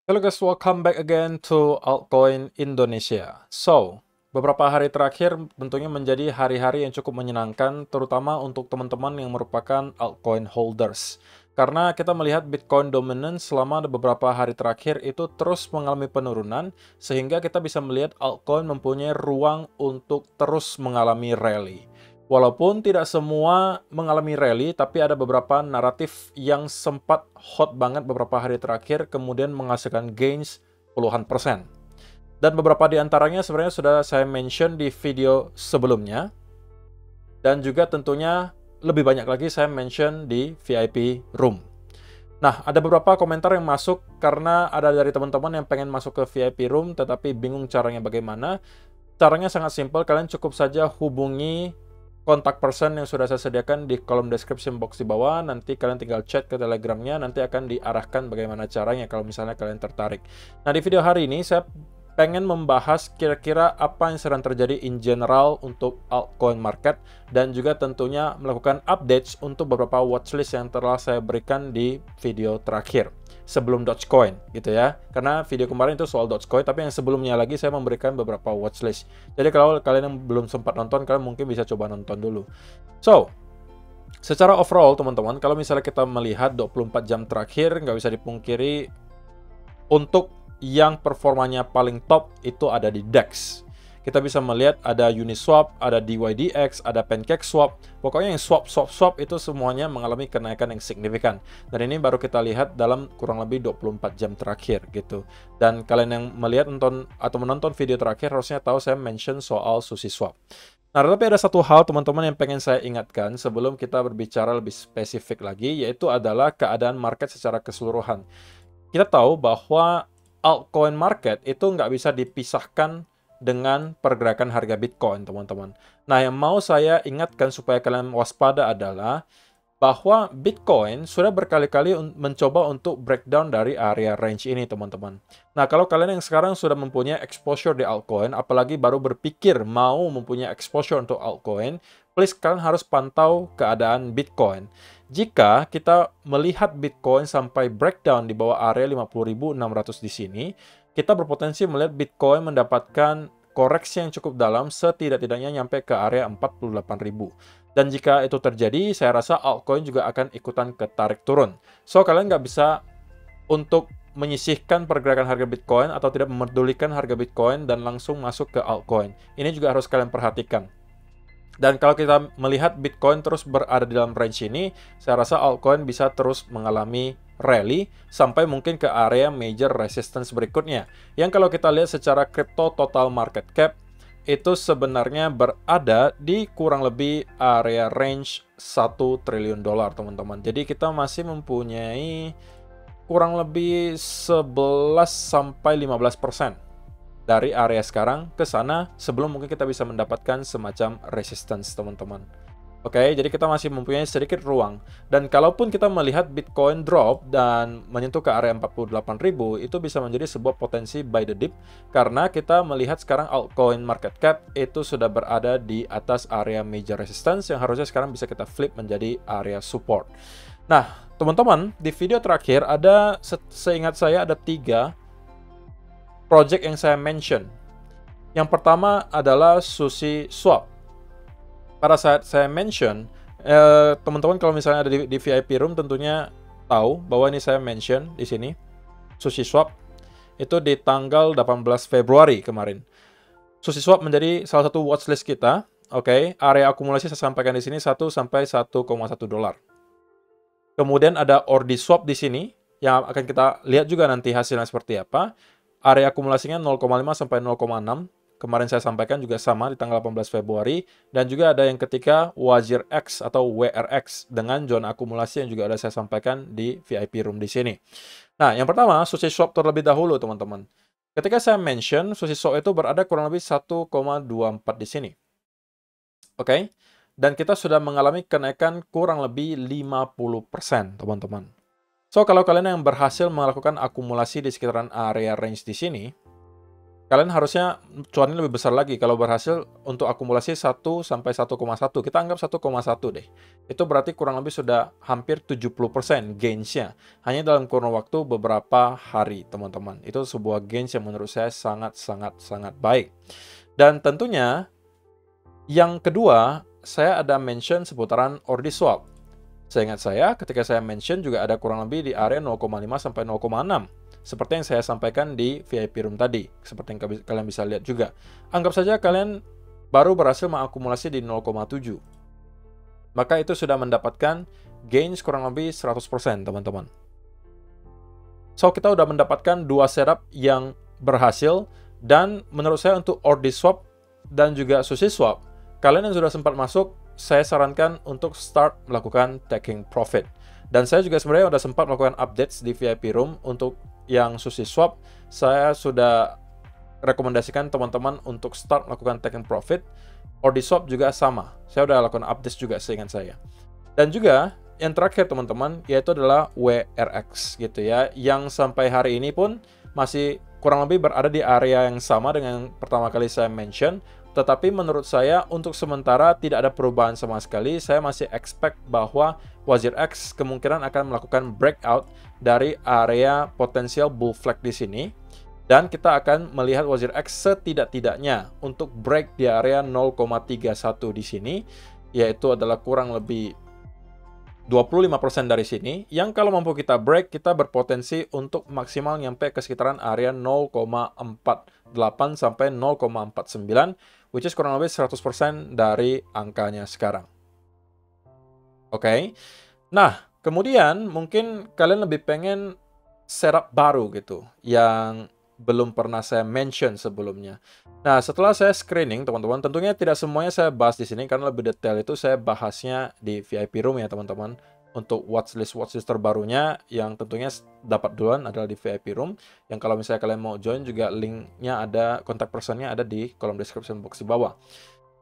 Hello guys, welcome back again to Altcoin Indonesia. So, beberapa hari terakhir tentunya menjadi hari-hari yang cukup menyenangkan, terutama untuk teman-teman yang merupakan altcoin holders. Karena kita melihat Bitcoin dominance selama beberapa hari terakhir itu terus mengalami penurunan, sehingga kita bisa melihat altcoin mempunyai ruang untuk terus mengalami rally. Walaupun tidak semua mengalami rally, tapi ada beberapa naratif yang sempat hot banget beberapa hari terakhir, kemudian menghasilkan gains puluhan persen. Dan beberapa di antaranya sebenarnya sudah saya mention di video sebelumnya. Dan juga tentunya lebih banyak lagi saya mention di VIP Room. Nah, ada beberapa komentar yang masuk karena ada dari teman-teman yang pengen masuk ke VIP Room, tetapi bingung caranya bagaimana. Caranya sangat simpel, kalian cukup saja hubungi kontak person yang sudah saya sediakan di kolom description box di bawah. Nanti kalian tinggal chat ke telegramnya, nanti akan diarahkan bagaimana caranya kalau misalnya kalian tertarik. Nah, di video hari ini saya pengen membahas kira-kira apa yang sedang terjadi in general untuk altcoin market, dan juga tentunya melakukan updates untuk beberapa watchlist yang telah saya berikan di video terakhir sebelum Dogecoin gitu ya. Karena video kemarin itu soal Dogecoin, tapi yang sebelumnya lagi saya memberikan beberapa watchlist. Jadi kalau kalian yang belum sempat nonton, kalian mungkin bisa coba nonton dulu. So, secara overall teman-teman, kalau misalnya kita melihat 24 jam terakhir, nggak bisa dipungkiri untuk yang performanya paling top itu ada di DEX. Kita bisa melihat ada Uniswap, ada DYDX, ada PancakeSwap. Pokoknya yang swap itu semuanya mengalami kenaikan yang signifikan. Dan ini baru kita lihat dalam kurang lebih 24 jam terakhir gitu. Dan kalian yang melihat atau menonton video terakhir harusnya tahu saya mention soal SushiSwap. Nah, tapi ada satu hal teman-teman yang pengen saya ingatkan sebelum kita berbicara lebih spesifik lagi, yaitu adalah keadaan market secara keseluruhan. Kita tahu bahwa altcoin market itu nggak bisa dipisahkan dengan pergerakan harga Bitcoin, teman-teman. Nah, yang mau saya ingatkan supaya kalian waspada adalah bahwa Bitcoin sudah berkali-kali mencoba untuk breakdown dari area range ini, teman-teman. Nah, kalau kalian yang sekarang sudah mempunyai exposure di altcoin, apalagi baru berpikir mau mempunyai exposure untuk altcoin, please kalian harus pantau keadaan Bitcoin. Jika kita melihat Bitcoin sampai breakdown di bawah area 50.600 di sini, kita berpotensi melihat Bitcoin mendapatkan koreksi yang cukup dalam, setidak-tidaknya nyampe ke area 48.000. Dan jika itu terjadi, saya rasa altcoin juga akan ikutan ketarik turun. So, kalian nggak bisa untuk menyisihkan pergerakan harga Bitcoin atau tidak memedulikan harga Bitcoin dan langsung masuk ke altcoin. Ini juga harus kalian perhatikan. Dan kalau kita melihat Bitcoin terus berada di dalam range ini, saya rasa altcoin bisa terus mengalami rally sampai mungkin ke area major resistance berikutnya. Yang kalau kita lihat secara crypto total market cap, itu sebenarnya berada di kurang lebih area range 1 triliun dolar, teman-teman. Jadi kita masih mempunyai kurang lebih 11 sampai 15% dari area sekarang ke sana sebelum mungkin kita bisa mendapatkan semacam resistance, teman-teman. Oke, jadi kita masih mempunyai sedikit ruang. Dan kalaupun kita melihat Bitcoin drop dan menyentuh ke area 48.000, itu bisa menjadi sebuah potensi buy the dip, karena kita melihat sekarang altcoin market cap itu sudah berada di atas area major resistance yang harusnya sekarang bisa kita flip menjadi area support. Nah, teman-teman, di video terakhir ada, seingat saya ada 3 project yang saya mention. Yang pertama adalah SushiSwap. Pada saat saya mention, teman-teman kalau misalnya ada di VIP Room tentunya tahu bahwa ini saya mention di sini, SushiSwap, itu di tanggal 18 Februari kemarin. SushiSwap menjadi salah satu watchlist kita. Oke, area akumulasi saya sampaikan di sini 1 sampai 1,1 dolar. Kemudian ada OrdiSwap di sini, yang akan kita lihat juga nanti hasilnya seperti apa. Area akumulasinya 0,5 sampai 0,6. Kemarin saya sampaikan juga sama di tanggal 18 Februari. Dan juga ada yang ketiga Wazir X atau WRX dengan zona akumulasi yang juga ada saya sampaikan di VIP Room di sini. Nah, yang pertama SushiSwap terlebih dahulu, teman-teman. Ketika saya mention, SushiSwap itu berada kurang lebih 1,24 di sini. Oke? Dan kita sudah mengalami kenaikan kurang lebih 50%, teman-teman. So, kalau kalian yang berhasil melakukan akumulasi di sekitaran area range di sini, kalian harusnya cuannya lebih besar lagi kalau berhasil untuk akumulasi 1 sampai 1,1. Kita anggap 1,1 deh. Itu berarti kurang lebih sudah hampir 70% gains-nya. Hanya dalam kurun waktu beberapa hari, teman-teman. Itu sebuah gains yang menurut saya sangat baik. Dan tentunya, yang kedua, saya ada mention seputaran order swap. Seingat saya, ketika saya mention juga ada kurang lebih di area 0,5 sampai 0,6. Seperti yang saya sampaikan di VIP Room tadi. Seperti yang kalian bisa lihat juga. Anggap saja kalian baru berhasil mengakumulasi di 0,7. Maka itu sudah mendapatkan gains kurang lebih 100%, teman-teman. So, kita udah mendapatkan 2 setup yang berhasil. Dan menurut saya untuk order swap dan juga sushi swap, kalian yang sudah sempat masuk, saya sarankan untuk start melakukan taking profit. Dan saya juga sebenarnya sudah sempat melakukan updates di VIP Room untuk yang sushi swap. Saya sudah rekomendasikan teman-teman untuk start melakukan taking profit. Order swap juga sama. Saya sudah lakukan updates juga seingat saya. Dan juga yang terakhir teman-teman, yaitu adalah WRX gitu ya, yang sampai hari ini pun masih kurang lebih berada di area yang sama dengan pertama kali saya mention. Tetapi menurut saya untuk sementara tidak ada perubahan sama sekali. Saya masih expect bahwa Wazir X kemungkinan akan melakukan breakout dari area potensial bull flag di sini. Dan kita akan melihat Wazir X setidak-tidaknya untuk break di area 0,31 di sini. Yaitu adalah kurang lebih 25% dari sini, yang kalau mampu kita break, kita berpotensi untuk maksimal nyampe ke sekitaran area 0,48 sampai 0,49, which is kurang lebih 100% dari angkanya sekarang. Oke. Nah, kemudian mungkin kalian lebih pengen setup baru gitu, yang belum pernah saya mention sebelumnya. Nah, setelah saya screening, teman-teman, tentunya tidak semuanya saya bahas di sini, karena lebih detail itu saya bahasnya di VIP Room ya, teman-teman. Untuk watchlist terbarunya, yang tentunya dapat duluan adalah di VIP Room. Yang kalau misalnya kalian mau join, juga linknya ada, kontak personnya ada di kolom description box di bawah.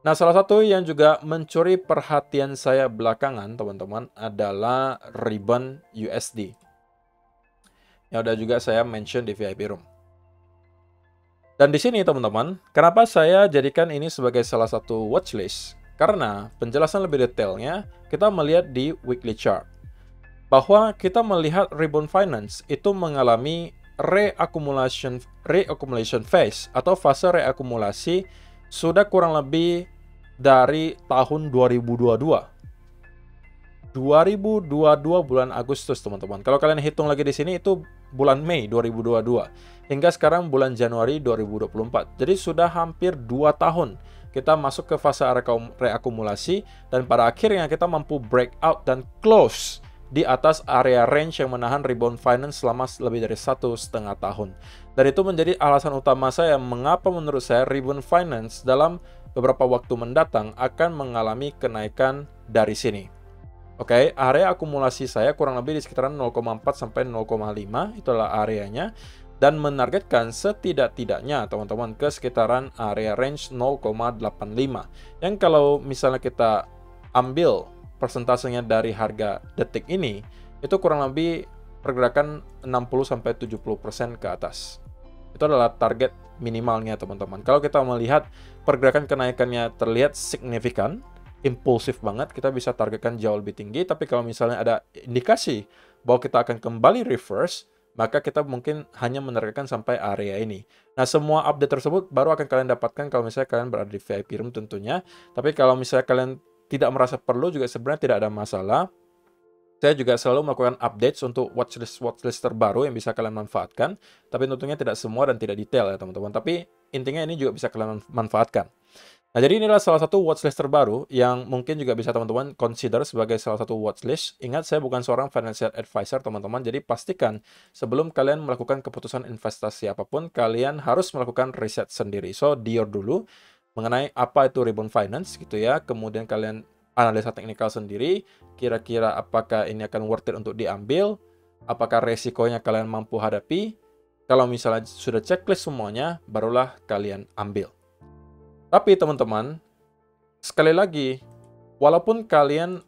Nah, salah satu yang juga mencuri perhatian saya belakangan, teman-teman, adalah Ribbon USD. Yang udah juga saya mention di VIP Room. Dan di sini teman-teman, kenapa saya jadikan ini sebagai salah satu watchlist? Karena penjelasan lebih detailnya, kita melihat di weekly chart. Bahwa kita melihat Ribbon Finance itu mengalami reaccumulation phase atau fase reakumulasi sudah kurang lebih dari tahun 2022. 2022 bulan Agustus, teman-teman. Kalau kalian hitung lagi di sini itu bulan Mei 2022 hingga sekarang bulan Januari 2024. Jadi sudah hampir 2 tahun kita masuk ke fase reakumulasi, dan pada akhirnya kita mampu breakout dan close di atas area range yang menahan Ribbon Finance selama lebih dari 1,5 tahun. Dan itu menjadi alasan utama saya mengapa menurut saya Ribbon Finance dalam beberapa waktu mendatang akan mengalami kenaikan dari sini. Oke, area akumulasi saya kurang lebih di sekitaran 0,4 sampai 0,5, itulah areanya, dan menargetkan setidak-tidaknya teman-teman ke sekitaran area range 0,85. Yang kalau misalnya kita ambil persentasenya dari harga detik ini, itu kurang lebih pergerakan 60 sampai 70% ke atas. Itu adalah target minimalnya teman-teman. Kalau kita melihat pergerakan kenaikannya terlihat signifikan, impulsif banget, kita bisa targetkan jauh lebih tinggi. Tapi kalau misalnya ada indikasi bahwa kita akan kembali reverse, maka kita mungkin hanya menargetkan sampai area ini. Nah, semua update tersebut baru akan kalian dapatkan kalau misalnya kalian berada di VIP Room tentunya. Tapi kalau misalnya kalian tidak merasa perlu, juga sebenarnya tidak ada masalah. Saya juga selalu melakukan updates untuk watchlist terbaru yang bisa kalian manfaatkan. Tapi tentunya tidak semua dan tidak detail ya teman-teman. Tapi intinya ini juga bisa kalian manfaatkan. Nah, jadi inilah salah satu watchlist terbaru yang mungkin juga bisa teman-teman consider sebagai salah satu watchlist. Ingat, saya bukan seorang financial advisor, teman-teman. Jadi pastikan sebelum kalian melakukan keputusan investasi apapun, kalian harus melakukan riset sendiri. So, dior dulu mengenai apa itu Ribbon Finance gitu ya. Kemudian kalian analisa teknikal sendiri. Kira-kira apakah ini akan worth it untuk diambil? Apakah resikonya kalian mampu hadapi? Kalau misalnya sudah checklist semuanya, barulah kalian ambil. Tapi teman-teman, sekali lagi, walaupun kalian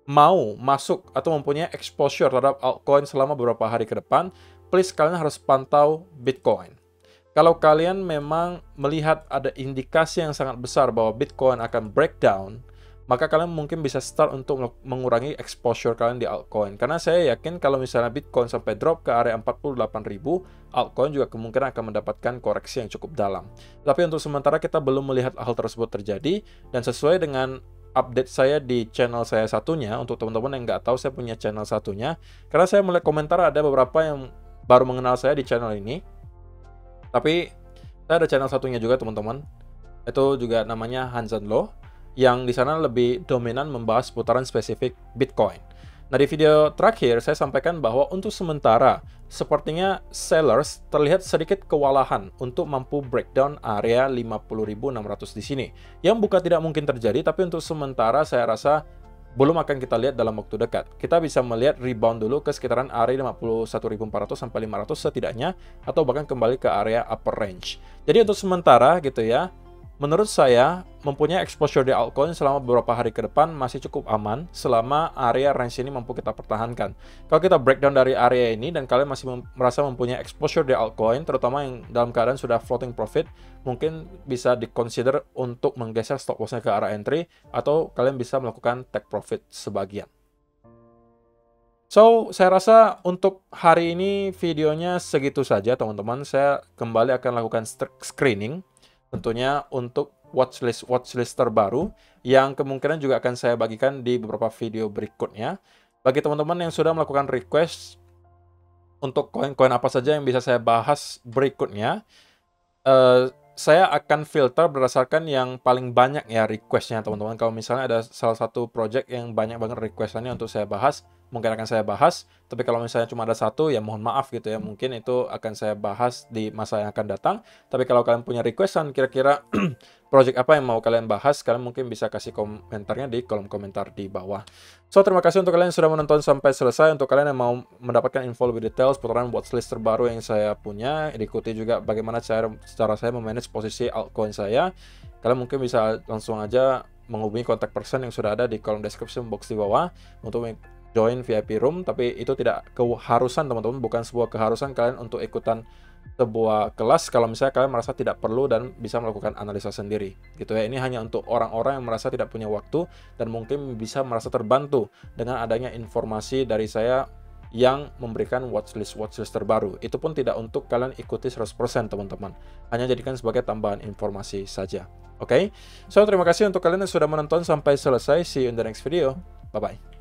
mau masuk atau mempunyai exposure terhadap altcoin selama beberapa hari ke depan, please kalian harus pantau Bitcoin. Kalau kalian memang melihat ada indikasi yang sangat besar bahwa Bitcoin akan breakdown, maka kalian mungkin bisa start untuk mengurangi exposure kalian di altcoin. Karena saya yakin kalau misalnya Bitcoin sampai drop ke area 48.000, altcoin juga kemungkinan akan mendapatkan koreksi yang cukup dalam. Tapi untuk sementara kita belum melihat hal tersebut terjadi, dan sesuai dengan update saya di channel saya satunya, untuk teman-teman yang nggak tahu saya punya channel satunya, karena saya melihat komentar ada beberapa yang baru mengenal saya di channel ini, tapi saya ada channel satunya juga teman-teman, itu juga namanya Hansen Law, yang di sana lebih dominan membahas putaran spesifik Bitcoin. Nah, di video terakhir saya sampaikan bahwa untuk sementara sepertinya sellers terlihat sedikit kewalahan untuk mampu breakdown area 50.600 di sini. Yang bukan tidak mungkin terjadi, tapi untuk sementara saya rasa belum akan kita lihat dalam waktu dekat. Kita bisa melihat rebound dulu ke sekitaran area 51.400 sampai 500 setidaknya, atau bahkan kembali ke area upper range. Jadi untuk sementara gitu ya, menurut saya, mempunyai exposure di altcoin selama beberapa hari ke depan masih cukup aman selama area range ini mampu kita pertahankan. Kalau kita breakdown dari area ini dan kalian masih merasa mempunyai exposure di altcoin, terutama yang dalam keadaan sudah floating profit, mungkin bisa di-consider untuk menggeser stop loss-nya ke arah entry, atau kalian bisa melakukan take profit sebagian. So, saya rasa untuk hari ini videonya segitu saja teman-teman. Saya kembali akan lakukan screening tentunya untuk watchlist terbaru yang kemungkinan juga akan saya bagikan di beberapa video berikutnya. Bagi teman-teman yang sudah melakukan request untuk koin-koin apa saja yang bisa saya bahas berikutnya, saya akan filter berdasarkan yang paling banyak ya requestnya teman-teman. Kalau misalnya ada salah satu project yang banyak banget requestannya untuk saya bahas, mungkin akan saya bahas. Tapi kalau misalnya cuma ada satu, ya mohon maaf gitu ya. Mungkin itu akan saya bahas di masa yang akan datang. Tapi kalau kalian punya requestan, kira-kira project apa yang mau kalian bahas, kalian mungkin bisa kasih komentarnya di kolom komentar di bawah. So, terima kasih untuk kalian yang sudah menonton sampai selesai. Untuk kalian yang mau mendapatkan info lebih detail seputaran watchlist terbaru yang saya punya, ikuti juga bagaimana cara saya memanage posisi altcoin saya. Kalian mungkin bisa langsung aja menghubungi kontak person yang sudah ada di kolom description box di bawah untuk join VIP room, tapi itu tidak keharusan teman-teman, bukan sebuah keharusan kalian untuk ikutan sebuah kelas kalau misalnya kalian merasa tidak perlu dan bisa melakukan analisa sendiri gitu ya. Ini hanya untuk orang-orang yang merasa tidak punya waktu dan mungkin bisa merasa terbantu dengan adanya informasi dari saya yang memberikan watchlist terbaru. Itu pun tidak untuk kalian ikuti 100% teman-teman, hanya jadikan sebagai tambahan informasi saja. Oke, so terima kasih untuk kalian yang sudah menonton sampai selesai. See you in the next video. Bye bye.